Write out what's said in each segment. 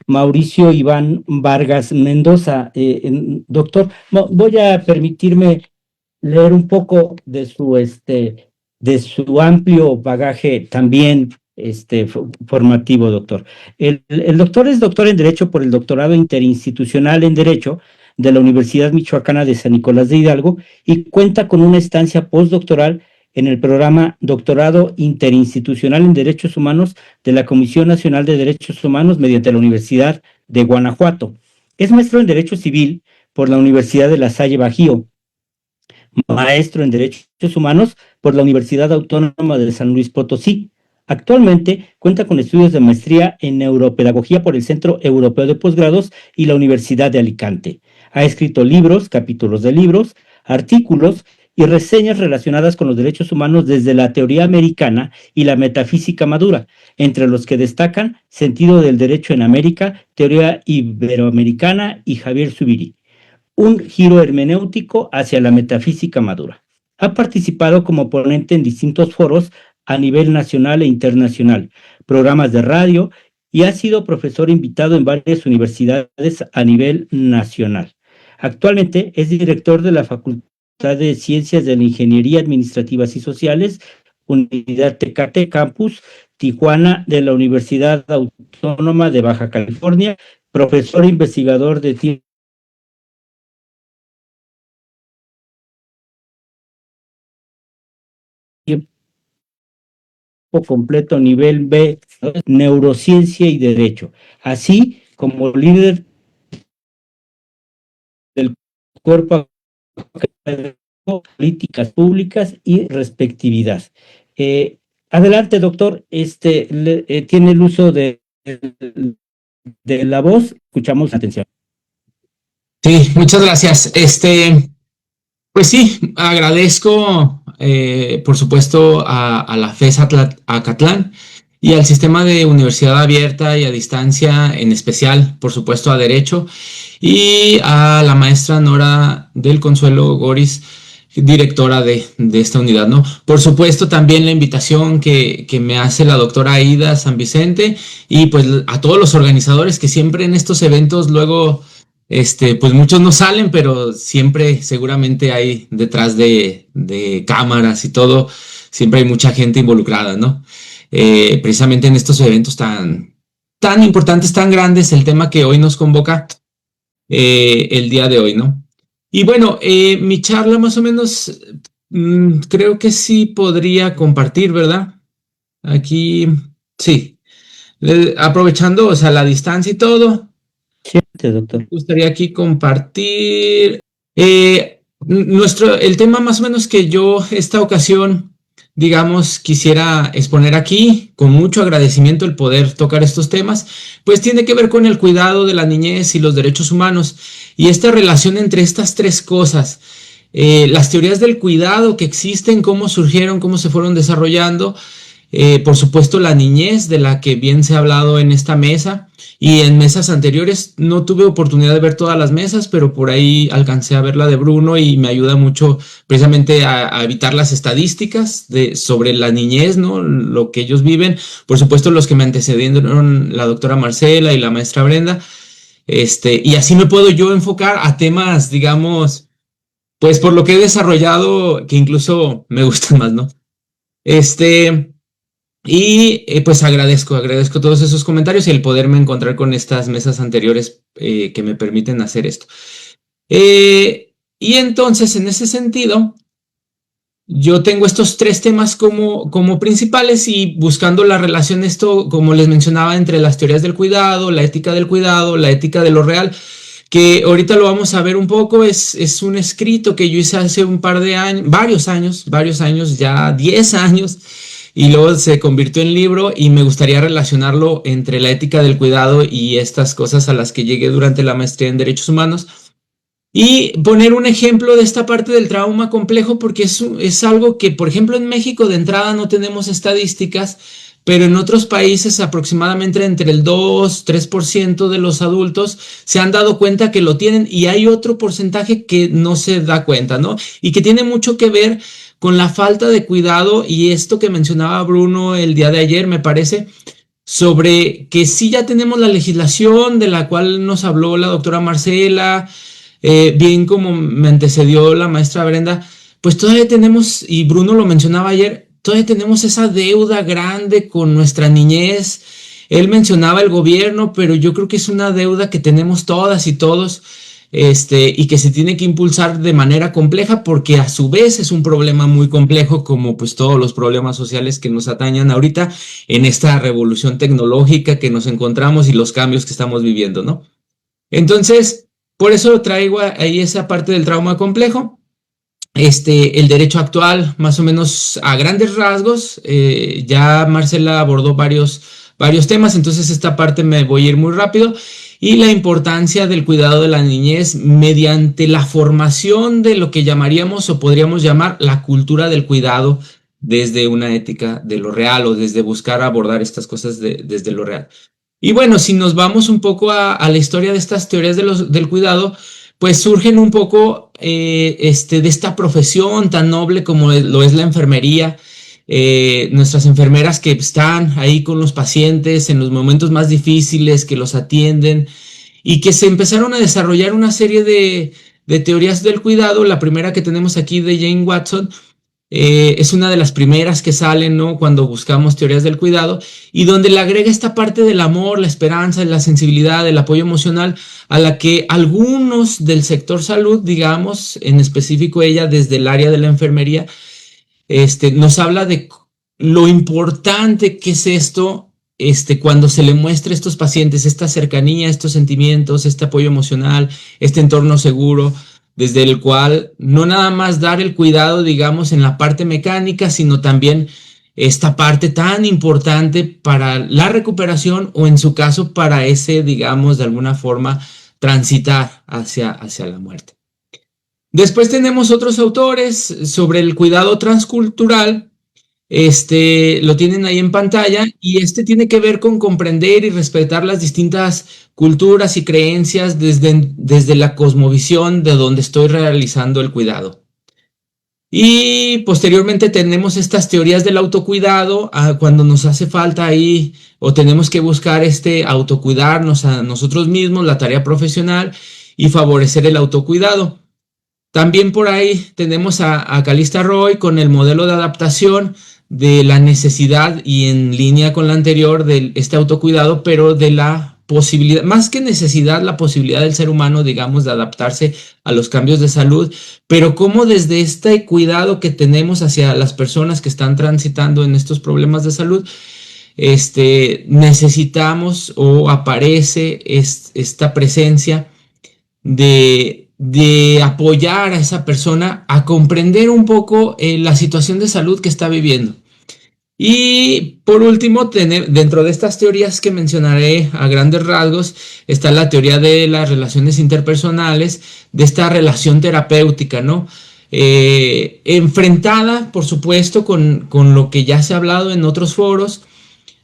Mauricio Iván Vargas Mendoza. Doctor, voy a permitirme leer un poco de su amplio bagaje también formativo, doctor. El doctor es doctor en Derecho por el Doctorado Interinstitucional en Derecho de la Universidad Michoacana de San Nicolás de Hidalgo y cuenta con una estancia postdoctoral en el programa Doctorado Interinstitucional en Derechos Humanos de la Comisión Nacional de Derechos Humanos mediante la Universidad de Guanajuato. Es maestro en Derecho Civil por la Universidad de La Salle Bajío, maestro en Derechos Humanos por la Universidad Autónoma de San Luis Potosí. Actualmente cuenta con estudios de maestría en neuropedagogía por el Centro Europeo de Posgrados y la Universidad de Alicante. Ha escrito libros, capítulos de libros, artículos y reseñas relacionadas con los derechos humanos desde la teoría americana y la metafísica madura, entre los que destacan Sentido del Derecho en América, Teoría Iberoamericana y Javier Zubiri, un giro hermenéutico hacia la metafísica madura. Ha participado como ponente en distintos foros a nivel nacional e internacional, programas de radio y ha sido profesor invitado en varias universidades a nivel nacional. Actualmente es director de la Facultad de Ciencias de la Ingeniería Administrativas y Sociales, Unidad Tecate, Campus Tijuana de la Universidad Autónoma de Baja California, profesor investigador de tiempo completo nivel B, neurociencia y derecho, así como líder del cuerpo académico, políticas públicas y respectividad. Adelante, doctor, tiene el uso de la voz, escuchamos atención. Sí, muchas gracias. Pues sí, agradezco, por supuesto, a la FES Acatlán y al sistema de universidad abierta y a distancia, en especial, por supuesto, a Derecho, y a la maestra Nora del Consuelo Goris, directora de esta unidad, ¿no? Por supuesto, también la invitación que me hace la doctora Aida San Vicente y pues a todos los organizadores que siempre en estos eventos luego... pues muchos no salen, pero siempre seguramente hay detrás de cámaras y todo, siempre hay mucha gente involucrada, ¿no? Precisamente en estos eventos tan importantes, tan grandes, el tema que hoy nos convoca el día de hoy, ¿no? Y bueno, mi charla más o menos creo que sí podría compartir, ¿verdad? Aquí, sí, aprovechando, o sea, la distancia y todo. Sí, doctor. Me gustaría aquí compartir el tema más o menos que yo esta ocasión, digamos, quisiera exponer aquí, con mucho agradecimiento el poder tocar estos temas, pues tiene que ver con el cuidado de la niñez y los derechos humanos y esta relación entre estas tres cosas. Las teorías del cuidado que existen, cómo surgieron, cómo se fueron desarrollando, por supuesto la niñez de la que bien se ha hablado en esta mesa y en mesas anteriores. No tuve oportunidad de ver todas las mesas, pero por ahí alcancé a ver la de Bruno y me ayuda mucho precisamente a evitar las estadísticas sobre la niñez, ¿no? Lo que ellos viven. Por supuesto los que me antecedieron, la doctora Marcela y la maestra Brenda, y así me puedo yo enfocar a temas, digamos, pues por lo que he desarrollado, que incluso me gustan más, ¿no? Y pues agradezco todos esos comentarios y el poderme encontrar con estas mesas anteriores que me permiten hacer esto. Y entonces, en ese sentido, yo tengo estos tres temas como principales y buscando la relación, esto, como les mencionaba, entre las teorías del cuidado, la ética del cuidado, la ética de lo real, que ahorita lo vamos a ver un poco. Es un escrito que yo hice hace un par de años, varios años, ya 10 años, y luego se convirtió en libro y me gustaría relacionarlo entre la ética del cuidado y estas cosas a las que llegué durante la maestría en Derechos Humanos y poner un ejemplo de esta parte del trauma complejo, porque es algo que, por ejemplo, en México de entrada no tenemos estadísticas, pero en otros países aproximadamente entre el 2-3% de los adultos se han dado cuenta que lo tienen y hay otro porcentaje que no se da cuenta, ¿no? Y que tiene mucho que ver con la falta de cuidado y esto que mencionaba Bruno el día de ayer, me parece, sobre que sí ya tenemos la legislación de la cual nos habló la doctora Marcela, bien como me antecedió la maestra Brenda, pues todavía tenemos, y Bruno lo mencionaba ayer, todavía tenemos esa deuda grande con nuestra niñez. Él mencionaba el gobierno, pero yo creo que es una deuda que tenemos todas y todos, y que se tiene que impulsar de manera compleja porque a su vez es un problema muy complejo como pues todos los problemas sociales que nos atañan ahorita en esta revolución tecnológica que nos encontramos y los cambios que estamos viviendo, ¿no? Entonces, por eso traigo ahí esa parte del trauma complejo. El derecho actual, más o menos a grandes rasgos, ya Marcela abordó varios temas, entonces esta parte me voy a ir muy rápido. Y la importancia del cuidado de la niñez mediante la formación de lo que llamaríamos o podríamos llamar la cultura del cuidado desde una ética de lo real o desde buscar abordar estas cosas desde lo real. Y bueno, si nos vamos un poco a la historia de estas teorías del cuidado, pues surgen un poco de esta profesión tan noble como lo es la enfermería. Nuestras enfermeras que están ahí con los pacientes en los momentos más difíciles, que los atienden y que se empezaron a desarrollar una serie de teorías del cuidado. La primera que tenemos aquí de Jane Watson, es una de las primeras que salen, ¿no? Cuando buscamos teorías del cuidado y donde le agrega esta parte del amor, la esperanza, la sensibilidad, el apoyo emocional a la que algunos del sector salud, digamos, en específico ella desde el área de la enfermería, nos habla de lo importante que es esto, cuando se le muestra a estos pacientes esta cercanía, estos sentimientos, este apoyo emocional, este entorno seguro, desde el cual no nada más dar el cuidado, digamos, en la parte mecánica, sino también esta parte tan importante para la recuperación o en su caso para ese, digamos, de alguna forma transitar hacia la muerte. Después tenemos otros autores sobre el cuidado transcultural. Lo tienen ahí en pantalla y tiene que ver con comprender y respetar las distintas culturas y creencias desde la cosmovisión de donde estoy realizando el cuidado. Y posteriormente tenemos estas teorías del autocuidado, cuando nos hace falta ahí o tenemos que buscar autocuidarnos a nosotros mismos, la tarea profesional y favorecer el autocuidado. También por ahí tenemos a Calista Roy con el modelo de adaptación de la necesidad y en línea con la anterior de autocuidado, pero de la posibilidad, más que necesidad, la posibilidad del ser humano, digamos, de adaptarse a los cambios de salud, pero cómo desde este cuidado que tenemos hacia las personas que están transitando en estos problemas de salud, necesitamos o aparece esta presencia de apoyar a esa persona a comprender un poco la situación de salud que está viviendo. Y por último, dentro de estas teorías que mencionaré a grandes rasgos, está la teoría de las relaciones interpersonales, de esta relación terapéutica, ¿no? Enfrentada, por supuesto, con lo que ya se ha hablado en otros foros,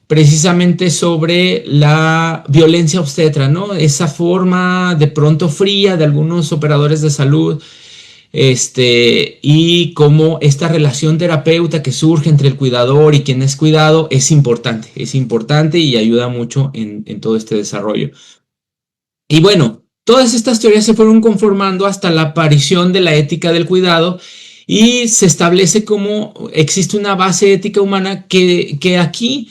precisamente sobre la violencia obstetra, ¿no? Esa forma de pronto fría de algunos operadores de salud, y cómo esta relación terapeuta que surge entre el cuidador y quien es cuidado es importante y ayuda mucho en todo este desarrollo. Y bueno, todas estas teorías se fueron conformando hasta la aparición de la ética del cuidado y se establece cómo existe una base ética humana que aquí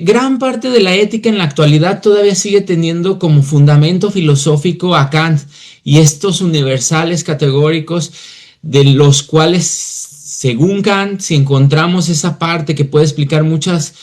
gran parte de la ética en la actualidad todavía sigue teniendo como fundamento filosófico a Kant y estos universales categóricos de los cuales, según Kant, si encontramos esa parte que puede explicar muchas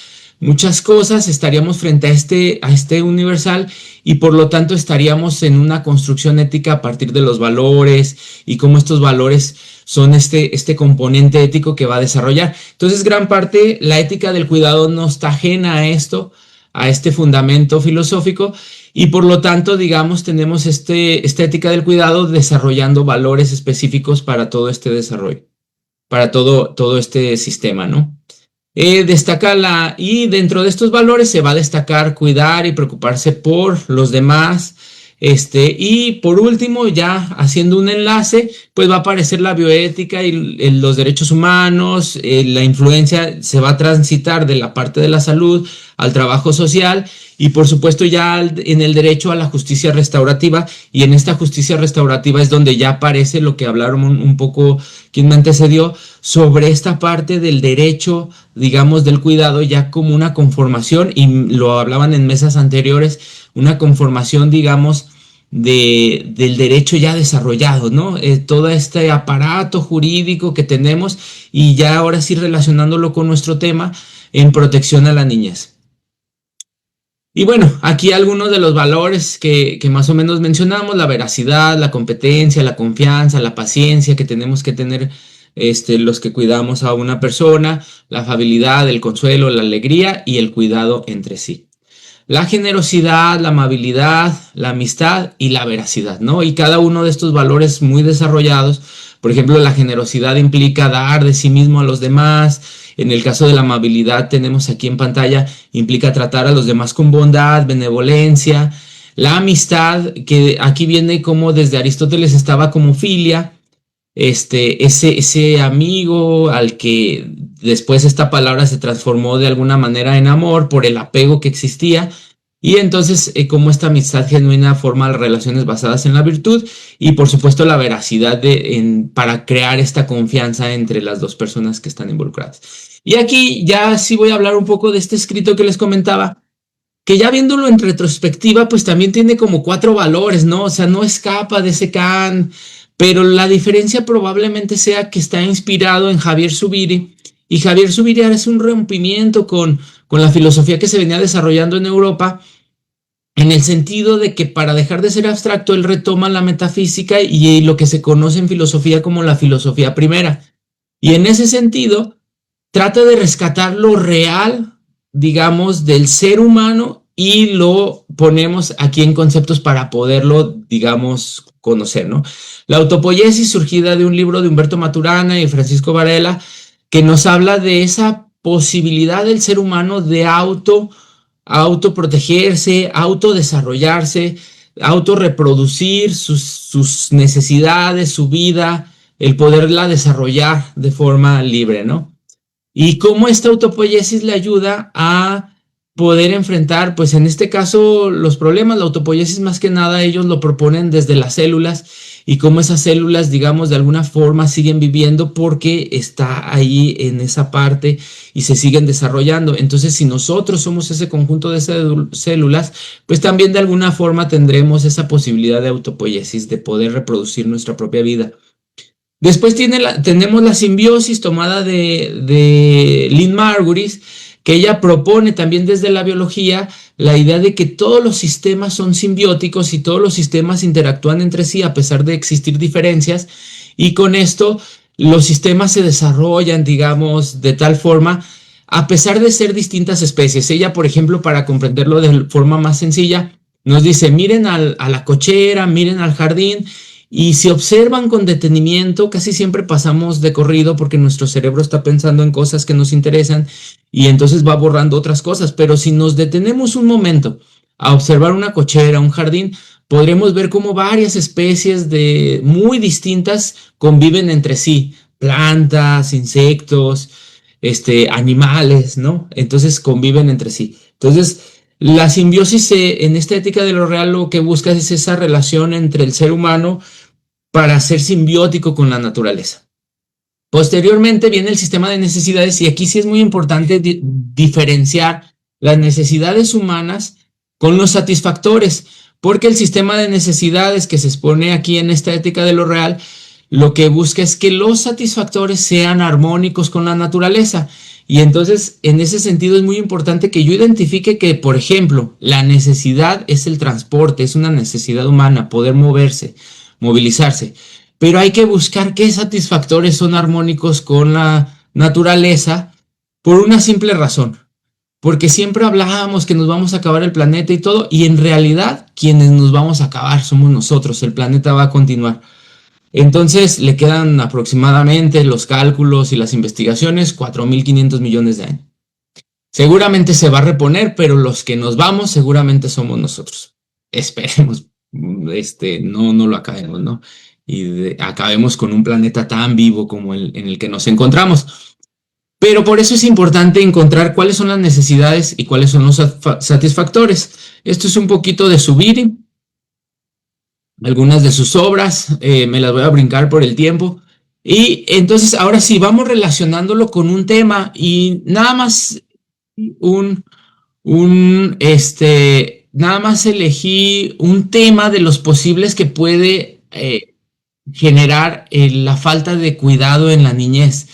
cosas, estaríamos frente a este universal y por lo tanto estaríamos en una construcción ética a partir de los valores y cómo estos valores son este componente ético que va a desarrollar. Entonces, gran parte, la ética del cuidado no está ajena a esto, a este fundamento filosófico, y por lo tanto, digamos, tenemos esta ética del cuidado desarrollando valores específicos para todo este desarrollo, para todo este sistema, ¿no? Y dentro de estos valores se va a destacar cuidar y preocuparse por los demás. Y por último, ya haciendo un enlace, pues va a aparecer la bioética y los derechos humanos, la influencia se va a transitar de la parte de la salud al trabajo social y por supuesto ya en el derecho a la justicia restaurativa, y en esta justicia restaurativa es donde ya aparece lo que hablaron un poco quien me antecedió sobre esta parte del derecho, digamos, del cuidado ya como una conformación, y lo hablaban en mesas anteriores, una conformación, digamos, del derecho ya desarrollado, ¿no? Todo este aparato jurídico que tenemos, y ya ahora sí relacionándolo con nuestro tema en protección a la niñez. Y bueno, aquí algunos de los valores que más o menos mencionamos: la veracidad, la competencia, la confianza, la paciencia que tenemos que tener los que cuidamos a una persona, la afabilidad, el consuelo, la alegría y el cuidado entre sí. La generosidad, la amabilidad, la amistad y la veracidad, ¿no? Y cada uno de estos valores muy desarrollados. Por ejemplo, la generosidad implica dar de sí mismo a los demás. En el caso de la amabilidad, tenemos aquí en pantalla, implica tratar a los demás con bondad, benevolencia. La amistad, que aquí viene como desde Aristóteles estaba como filia, ese amigo al que después esta palabra se transformó de alguna manera en amor por el apego que existía. Y entonces, como esta amistad genuina forma relaciones basadas en la virtud y por supuesto la veracidad para crear esta confianza entre las dos personas que están involucradas. Y aquí ya sí voy a hablar un poco de este escrito que les comentaba, que ya viéndolo en retrospectiva, pues también tiene como 4 valores, ¿no? O sea, no escapa de ese Kant, pero la diferencia probablemente sea que está inspirado en Javier Zubiri, y Javier Zubiri hace un rompimiento con la filosofía que se venía desarrollando en Europa, en el sentido de que para dejar de ser abstracto, él retoma la metafísica y lo que se conoce en filosofía como la filosofía primera. Y en ese sentido, trata de rescatar lo real, digamos, del ser humano, y lo ponemos aquí en conceptos para poderlo, digamos, conocer, ¿no? La autopoiesis, surgida de un libro de Humberto Maturana y Francisco Varela, que nos habla de esa posibilidad del ser humano de autoprotegerse, autodesarrollarse, autorreproducir sus necesidades, su vida, el poderla desarrollar de forma libre, ¿no? Y cómo esta autopoiesis le ayuda a poder enfrentar, pues en este caso, los problemas. La autopoiesis, más que nada, ellos lo proponen desde las células, y cómo esas células, digamos, de alguna forma siguen viviendo porque está ahí en esa parte y se siguen desarrollando. Entonces, si nosotros somos ese conjunto de células, pues también de alguna forma tendremos esa posibilidad de autopoiesis, de poder reproducir nuestra propia vida. Después tenemos la simbiosis tomada de Lynn Margulis, que ella propone también desde la biología la idea de que todos los sistemas son simbióticos y todos los sistemas interactúan entre sí a pesar de existir diferencias, y con esto los sistemas se desarrollan, digamos, de tal forma a pesar de ser distintas especies. Ella, por ejemplo, para comprenderlo de forma más sencilla, nos dice: miren a la cochera, miren al jardín, y si observan con detenimiento, casi siempre pasamos de corrido porque nuestro cerebro está pensando en cosas que nos interesan y entonces va borrando otras cosas. Pero si nos detenemos un momento a observar una cochera, un jardín, podremos ver cómo varias especies muy distintas conviven entre sí: plantas, insectos, animales, ¿no? Entonces conviven entre sí. Entonces, la simbiosis en esta ética de lo real lo que busca es esa relación entre el ser humano para ser simbiótico con la naturaleza. Posteriormente viene el sistema de necesidades, y aquí sí es muy importante diferenciar las necesidades humanas con los satisfactores, porque el sistema de necesidades que se expone aquí en esta ética de lo real lo que busca es que los satisfactores sean armónicos con la naturaleza. Y entonces, en ese sentido, es muy importante que yo identifique que, por ejemplo, la necesidad es el transporte, es una necesidad humana, poder moverse, movilizarse. Pero hay que buscar qué satisfactores son armónicos con la naturaleza por una simple razón. Porque siempre hablábamos que nos vamos a acabar el planeta y todo, y en realidad quienes nos vamos a acabar somos nosotros, el planeta va a continuar. Entonces le quedan aproximadamente, los cálculos y las investigaciones, 4.500 millones de años. Seguramente se va a reponer, pero los que nos vamos seguramente somos nosotros. Esperemos, no lo acabemos, ¿no? y acabemos con un planeta tan vivo como el en el que nos encontramos. Pero por eso es importante encontrar cuáles son las necesidades y cuáles son los satisfactores. Esto es un poquito de subir algunas de sus obras, me las voy a brincar por el tiempo. Y entonces ahora sí, vamos relacionándolo con un tema y nada más un, nada más elegí un tema de los posibles que puede generar la falta de cuidado en la niñez.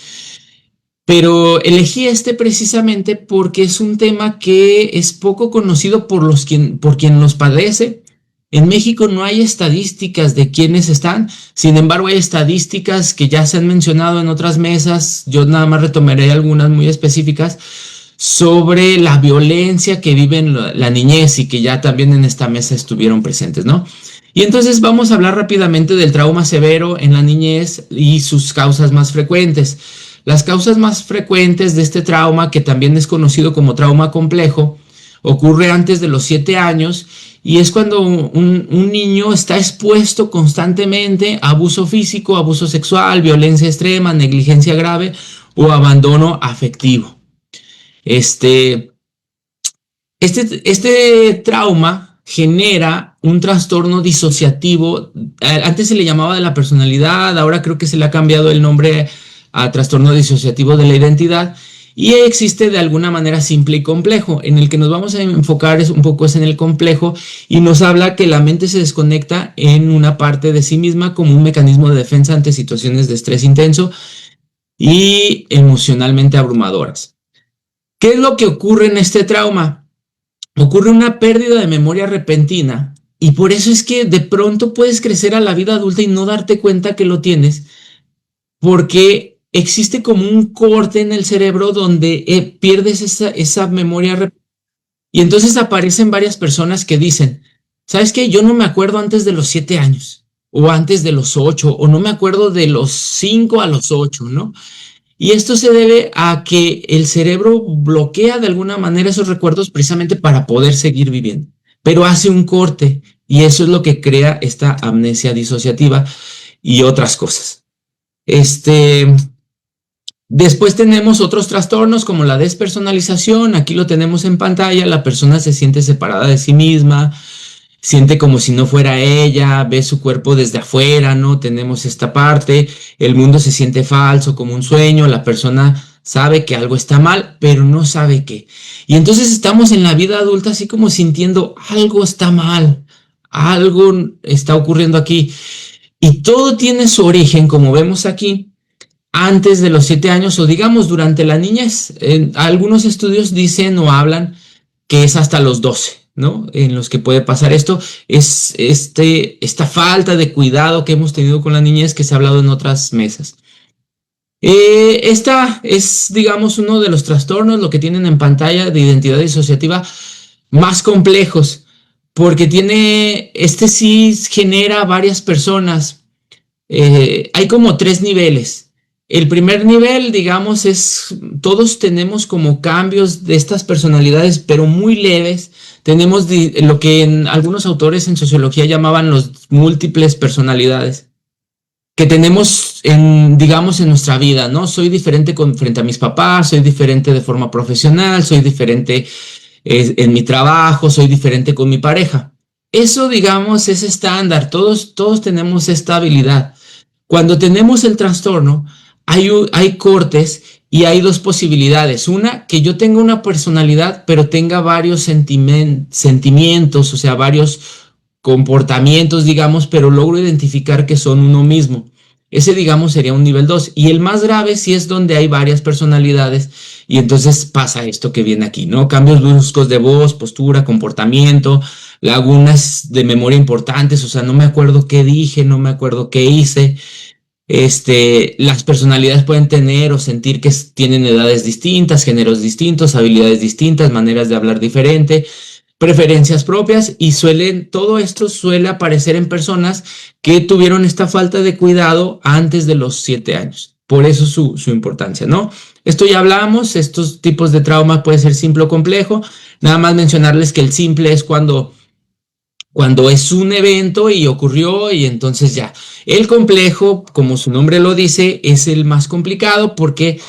Pero elegí este precisamente porque es un tema que es poco conocido por quien los padece. En México no hay estadísticas de quiénes están, sin embargo hay estadísticas que ya se han mencionado en otras mesas, yo nada más retomaré algunas muy específicas sobre la violencia que vive en la niñez y que ya también en esta mesa estuvieron presentes, ¿no? Y entonces vamos a hablar rápidamente del trauma severo en la niñez y sus causas más frecuentes. Las causas más frecuentes de este trauma, que también es conocido como trauma complejo, ocurre antes de los 7 años y es cuando un niño está expuesto constantemente a abuso físico, abuso sexual, violencia extrema, negligencia grave o abandono afectivo. Este trauma genera un trastorno disociativo. Antes se le llamaba de la personalidad, ahora creo que se le ha cambiado el nombre a trastorno disociativo de la identidad, y existe de alguna manera simple y complejo. En el que nos vamos a enfocar es un poco en el complejo, y nos habla que la mente se desconecta en una parte de sí misma como un mecanismo de defensa ante situaciones de estrés intenso y emocionalmente abrumadoras. ¿Qué es lo que ocurre en este trauma? Ocurre una pérdida de memoria repentina, y por eso es que de pronto puedes crecer a la vida adulta y no darte cuenta que lo tienes, porque existe como un corte en el cerebro donde pierdes esa memoria. Y entonces aparecen varias personas que dicen, ¿sabes qué? Yo no me acuerdo antes de los 7 años, o antes de los 8, o no me acuerdo de los 5 a los 8, ¿no? Y esto se debe a que el cerebro bloquea de alguna manera esos recuerdos precisamente para poder seguir viviendo, pero hace un corte, y eso es lo que crea esta amnesia disociativa y otras cosas. Después tenemos otros trastornos como la despersonalización. Aquí lo tenemos en pantalla. La persona se siente separada de sí misma, siente como si no fuera ella, ve su cuerpo desde afuera, ¿no? Tenemos esta parte. El mundo se siente falso, como un sueño. La persona sabe que algo está mal, pero no sabe qué. Y entonces estamos en la vida adulta así como sintiendo algo está mal, algo está ocurriendo aquí. Y todo tiene su origen, como vemos aquí, antes de los 7 años, o digamos durante la niñez. Algunos estudios dicen o hablan que es hasta los 12, ¿no? En los que puede pasar esto. Es esta falta de cuidado que hemos tenido con la niñez, que se ha hablado en otras mesas. Esta es, digamos, uno de los trastornos, lo que tienen en pantalla, de identidad disociativa más complejos, porque sí genera varias personas. Hay como 3 niveles. El primer nivel, digamos, todos tenemos como cambios de estas personalidades, pero muy leves. Tenemos lo que algunos autores en sociología llamaban los múltiples personalidades, que tenemos digamos, en nuestra vida, ¿no? Soy diferente frente a mis papás, soy diferente de forma profesional, soy diferente en mi trabajo, soy diferente con mi pareja. Eso, digamos, es estándar. Todos tenemos esta habilidad. Cuando tenemos el trastorno, hay cortes y hay 2 posibilidades. Una, que yo tenga una personalidad, pero tenga varios sentimientos, o sea, varios comportamientos, digamos, pero logro identificar que son uno mismo. Ese, digamos, sería un nivel 2. Y el más grave sí es donde hay varias personalidades, y entonces pasa esto que viene aquí, ¿no? Cambios bruscos de voz, postura, comportamiento, lagunas de memoria importantes, o sea, no me acuerdo qué dije, no me acuerdo qué hice. Las personalidades pueden tener o sentir que tienen edades distintas, géneros distintos, habilidades distintas, maneras de hablar diferente, preferencias propias, y todo esto suele aparecer en personas que tuvieron esta falta de cuidado antes de los 7 años. Por eso su importancia, ¿no? Esto ya hablamos. Estos tipos de trauma puede ser simple o complejo. Nada más mencionarles que el simple es cuando cuando es un evento y ocurrió y entonces ya. El complejo, como su nombre lo dice, es el más complicado porque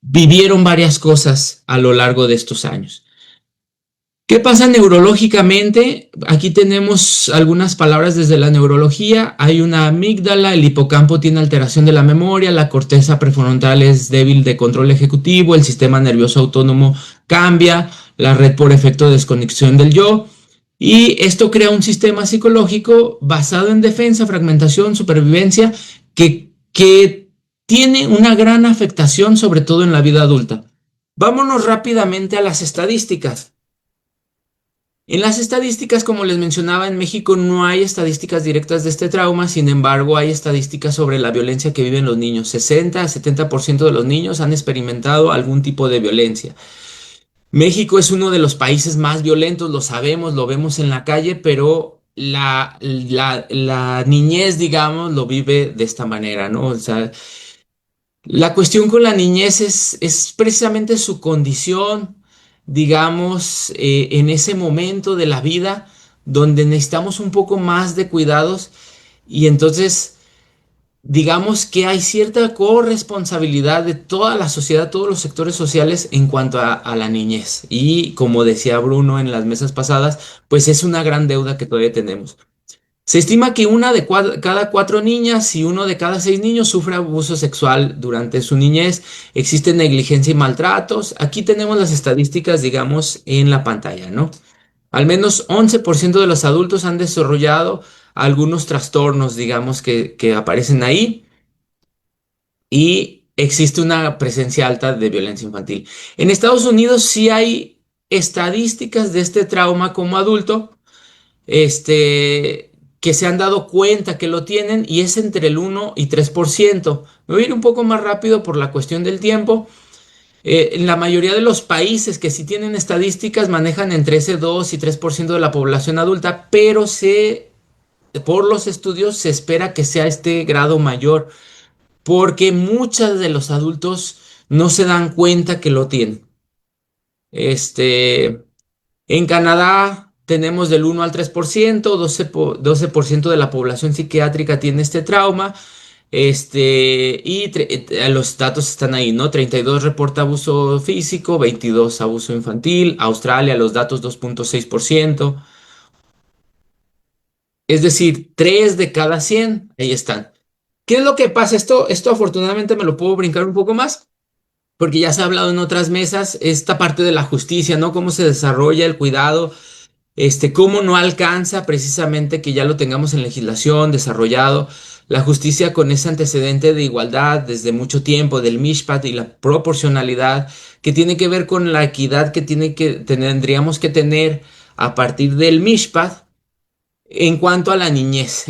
vivieron varias cosas a lo largo de estos años. ¿Qué pasa neurológicamente? Aquí tenemos algunas palabras desde la neurología. Hay una amígdala, el hipocampo tiene alteración de la memoria, la corteza prefrontal es débil de control ejecutivo, el sistema nervioso autónomo cambia, la red por efecto de desconexión del yo. Y esto crea un sistema psicológico basado en defensa, fragmentación, supervivencia, que tiene una gran afectación, sobre todo en la vida adulta. Vámonos rápidamente a las estadísticas. En las estadísticas, como les mencionaba, en México no hay estadísticas directas de este trauma, sin embargo, hay estadísticas sobre la violencia que viven los niños. 60 a 70% de los niños han experimentado algún tipo de violencia. México es uno de los países más violentos, lo sabemos, lo vemos en la calle, pero la niñez, digamos, lo vive de esta manera, ¿no? O sea, la cuestión con la niñez es precisamente su condición, digamos, en ese momento de la vida donde necesitamos un poco más de cuidados y entonces digamos que hay cierta corresponsabilidad de toda la sociedad, todos los sectores sociales en cuanto a la niñez. Y como decía Bruno en las mesas pasadas, pues es una gran deuda que todavía tenemos. Se estima que una de cada 4 niñas y uno de cada 6 niños sufre abuso sexual durante su niñez. Existe negligencia y maltratos. Aquí tenemos las estadísticas, digamos, en la pantalla, ¿no? Al menos 11% de los adultos han desarrollado algunos trastornos, digamos, que aparecen ahí. Y existe una presencia alta de violencia infantil. En Estados Unidos sí hay estadísticas de este trauma como adulto que se han dado cuenta que lo tienen y es entre el 1 y 3%. Me voy a ir un poco más rápido por la cuestión del tiempo. En la mayoría de los países que sí tienen estadísticas manejan entre ese 2 y 3% de la población adulta, pero por los estudios se espera que sea este grado mayor, porque muchos de los adultos no se dan cuenta que lo tienen. En Canadá tenemos del 1 al 3%, 12% de la población psiquiátrica tiene este trauma. Los datos están ahí, ¿no? 32 reporta abuso físico, 22 abuso infantil. Australia, los datos 2,6%. Es decir, 3 de cada 100, ahí están. ¿Qué es lo que pasa? Esto afortunadamente me lo puedo brincar un poco más, porque ya se ha hablado en otras mesas, esta parte de la justicia, ¿no? Cómo se desarrolla el cuidado, cómo no alcanza precisamente que ya lo tengamos en legislación desarrollado, la justicia con ese antecedente de igualdad desde mucho tiempo, del Mishpat y la proporcionalidad, que tiene que ver con la equidad que tendríamos que tener a partir del Mishpat en cuanto a la niñez,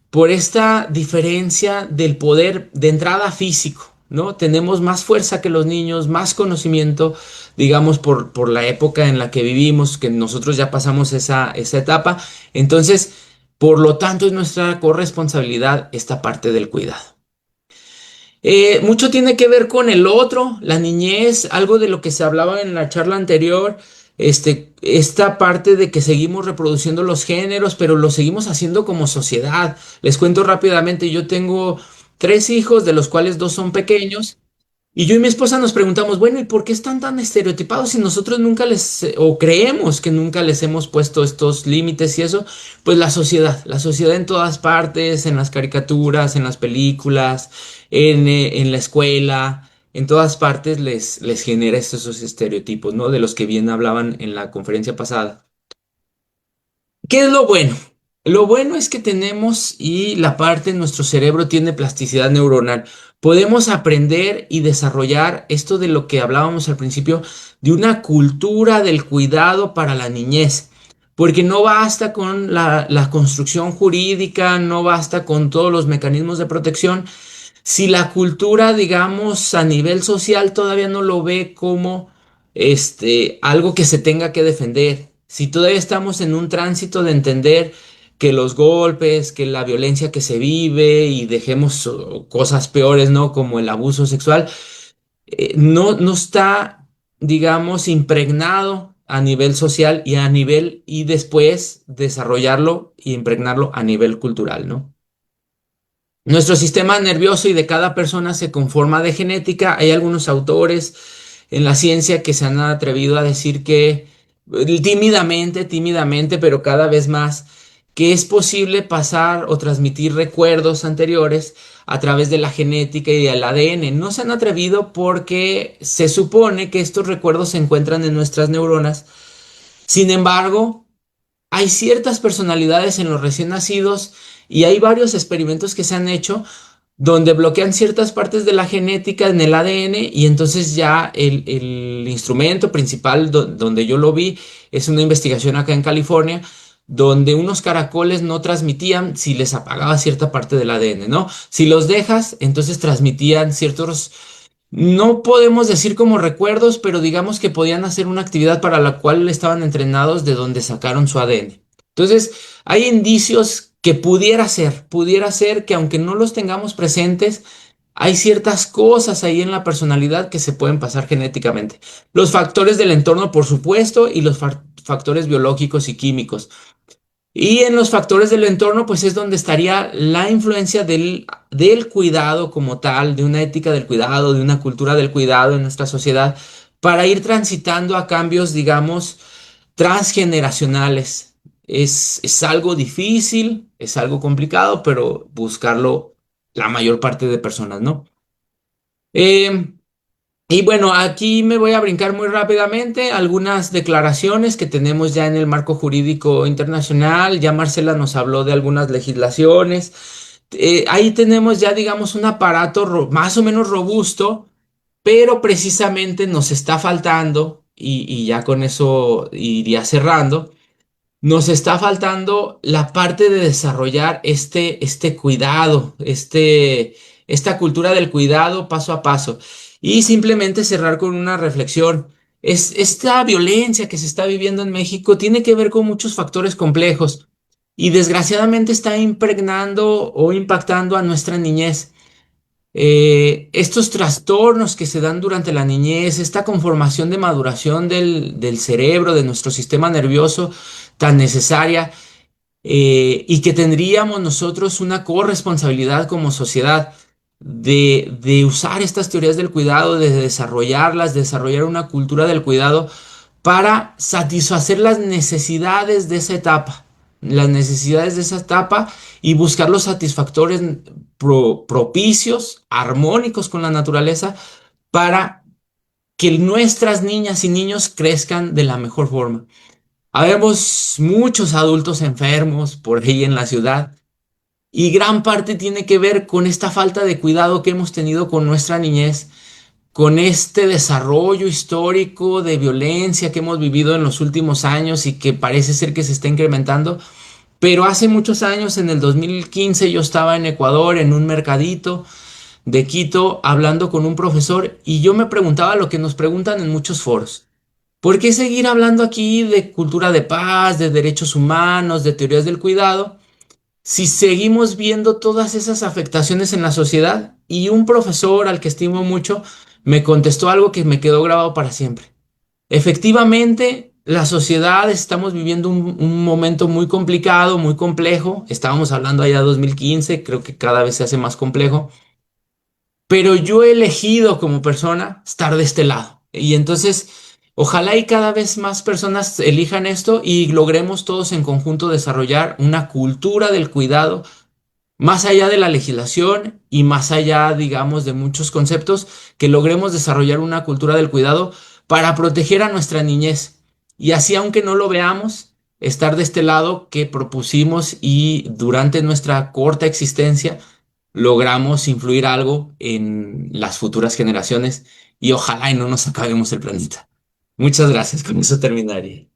por esta diferencia del poder de entrada físico, ¿no? Tenemos más fuerza que los niños, más conocimiento, digamos, por la época en la que vivimos, que nosotros ya pasamos esa etapa. Entonces, por lo tanto, es nuestra corresponsabilidad esta parte del cuidado. Mucho tiene que ver con el otro, la niñez, algo de lo que se hablaba en la charla anterior, esta parte de que seguimos reproduciendo los géneros, pero lo seguimos haciendo como sociedad. Les cuento rápidamente, yo tengo 3 hijos, de los cuales 2 son pequeños, y yo y mi esposa nos preguntamos, bueno, ¿y por qué están tan estereotipados si nosotros nunca o creemos que nunca les hemos puesto estos límites y eso? Pues la sociedad en todas partes, en las caricaturas, en las películas, en la escuela, en todas partes les genera esos estereotipos, ¿no? De los que bien hablaban en la conferencia pasada. ¿Qué es lo bueno? Lo bueno es que tenemos y la parte de nuestro cerebro tiene plasticidad neuronal. Podemos aprender y desarrollar esto de lo que hablábamos al principio, de una cultura del cuidado para la niñez. Porque no basta con la construcción jurídica, no basta con todos los mecanismos de protección. Si la cultura, digamos, a nivel social todavía no lo ve como algo que se tenga que defender, si todavía estamos en un tránsito de entender que los golpes, que la violencia que se vive y dejemos cosas peores, ¿no? Como el abuso sexual, no está, digamos, impregnado a nivel social y después desarrollarlo y impregnarlo a nivel cultural, ¿no? Nuestro sistema nervioso y de cada persona se conforma de genética. Hay algunos autores en la ciencia que se han atrevido a decir que tímidamente, pero cada vez más, que es posible pasar o transmitir recuerdos anteriores a través de la genética y del ADN. No se han atrevido porque se supone que estos recuerdos se encuentran en nuestras neuronas. Sin embargo, hay ciertas personalidades en los recién nacidos y hay varios experimentos que se han hecho donde bloquean ciertas partes de la genética en el ADN y entonces ya el instrumento principal donde yo lo vi es una investigación acá en California donde unos caracoles no transmitían si les apagaba cierta parte del ADN, ¿no? Si los dejas, entonces transmitían ciertos, no podemos decir como recuerdos, pero digamos que podían hacer una actividad para la cual estaban entrenados de donde sacaron su ADN. Entonces, hay indicios que pudiera ser que aunque no los tengamos presentes, hay ciertas cosas ahí en la personalidad que se pueden pasar genéticamente. Los factores del entorno, por supuesto, y los factores biológicos y químicos. Y en los factores del entorno, pues es donde estaría la influencia del cuidado como tal, de una ética del cuidado, de una cultura del cuidado en nuestra sociedad, para ir transitando a cambios, digamos, transgeneracionales. Es algo difícil, es algo complicado, pero buscarlo la mayor parte de personas, ¿no? Eh, y bueno, aquí me voy a brincar muy rápidamente algunas declaraciones que tenemos ya en el marco jurídico internacional. Ya Marcela nos habló de algunas legislaciones. Ahí tenemos ya, digamos, un aparato más o menos robusto, pero precisamente nos está faltando, y ya con eso iría cerrando, nos está faltando la parte de desarrollar este cuidado, esta cultura del cuidado paso a paso. Y simplemente cerrar con una reflexión. Esta violencia que se está viviendo en México tiene que ver con muchos factores complejos y desgraciadamente está impregnando o impactando a nuestra niñez. Estos trastornos que se dan durante la niñez, esta conformación de maduración del cerebro, de nuestro sistema nervioso tan necesaria, y que tendríamos nosotros una corresponsabilidad como sociedad de usar estas teorías del cuidado, de desarrollarlas, de desarrollar una cultura del cuidado para satisfacer las necesidades de esa etapa y buscar los satisfactores propicios, armónicos con la naturaleza para que nuestras niñas y niños crezcan de la mejor forma. Habemos muchos adultos enfermos por ahí en la ciudad y gran parte tiene que ver con esta falta de cuidado que hemos tenido con nuestra niñez, con este desarrollo histórico de violencia que hemos vivido en los últimos años y que parece ser que se está incrementando. Pero hace muchos años, en el 2015, yo estaba en Ecuador en un mercadito de Quito hablando con un profesor y yo me preguntaba lo que nos preguntan en muchos foros. ¿Por qué seguir hablando aquí de cultura de paz, de derechos humanos, de teorías del cuidado, si seguimos viendo todas esas afectaciones en la sociedad? Y un profesor al que estimo mucho me contestó algo que me quedó grabado para siempre. Efectivamente, la sociedad estamos viviendo un momento muy complicado, muy complejo. Estábamos hablando allá de 2015, creo que cada vez se hace más complejo, pero yo he elegido como persona estar de este lado. Y entonces, ojalá y cada vez más personas elijan esto y logremos todos en conjunto desarrollar una cultura del cuidado más allá de la legislación y más allá, digamos, de muchos conceptos, que logremos desarrollar una cultura del cuidado para proteger a nuestra niñez. Y así, aunque no lo veamos, estar de este lado que propusimos y durante nuestra corta existencia logramos influir algo en las futuras generaciones y ojalá y no nos acabemos el planeta. Muchas gracias, con eso terminaría.